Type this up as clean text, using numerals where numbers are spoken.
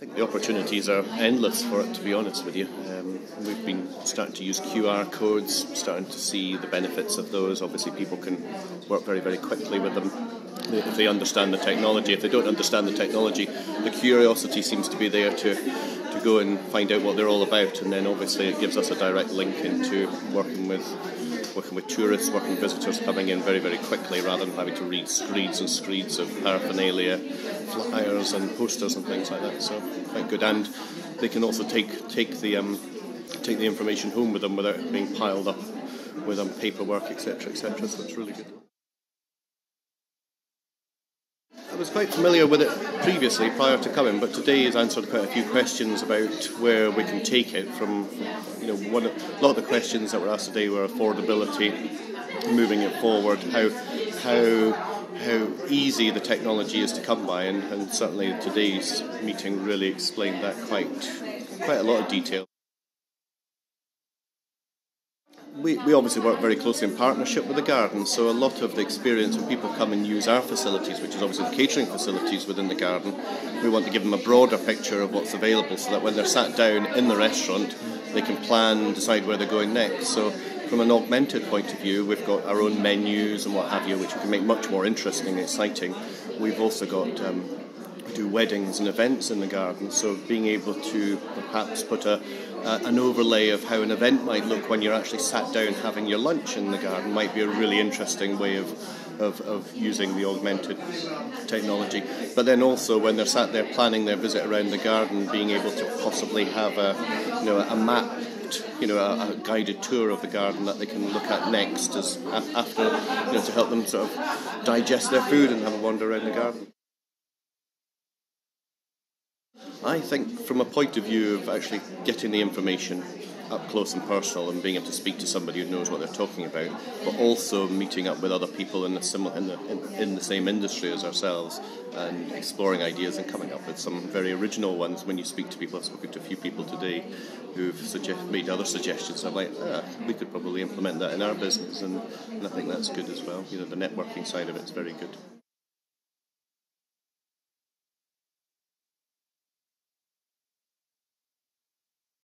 I think the opportunities are endless for it, to be honest with you. We've been starting to use QR codes, starting to see the benefits of those. Obviously people can work very, very quickly with them if they understand the technology. If they don't understand the technology, the curiosity seems to be there to go and find out what they're all about, and then obviously it gives us a direct link into working with tourists, working visitors coming in very, very quickly, rather than having to read screeds and screeds of paraphernalia, flyers and posters and things like that. So quite good, and they can also take the information home with them without being piled up with paperwork, etc., etc. So it's really good. I was quite familiar with it previously, prior to coming, but today has answered quite a few questions about where we can take it from. A lot of the questions that were asked today were affordability, moving it forward, how easy the technology is to come by, and certainly today's meeting really explained that quite a lot of detail. We obviously work very closely in partnership with the garden, so a lot of the experience when people come and use our facilities, which is obviously the catering facilities within the garden, we want to give them a broader picture of what's available so that when they're sat down in the restaurant they can plan and decide where they're going next. So from an augmented point of view, we've got our own menus and what have you, which we can make much more interesting and exciting. We've also got we do weddings and events in the garden, so being able to perhaps put an overlay of how an event might look when you're actually sat down having your lunch in the garden might be a really interesting way of using the augmented technology. But then also when they're sat there planning their visit around the garden, being able to possibly have a mapped, a guided tour of the garden that they can look at next after, to help them sort of digest their food and have a wander around the garden. I think from a point of view of actually getting the information up close and personal and being able to speak to somebody who knows what they're talking about, but also meeting up with other people in the same industry as ourselves and exploring ideas and coming up with some very original ones. When you speak to people, I've spoken to a few people today who've made other suggestions. I'm like, we could probably implement that in our business, and I think that's good as well. The networking side of it's very good.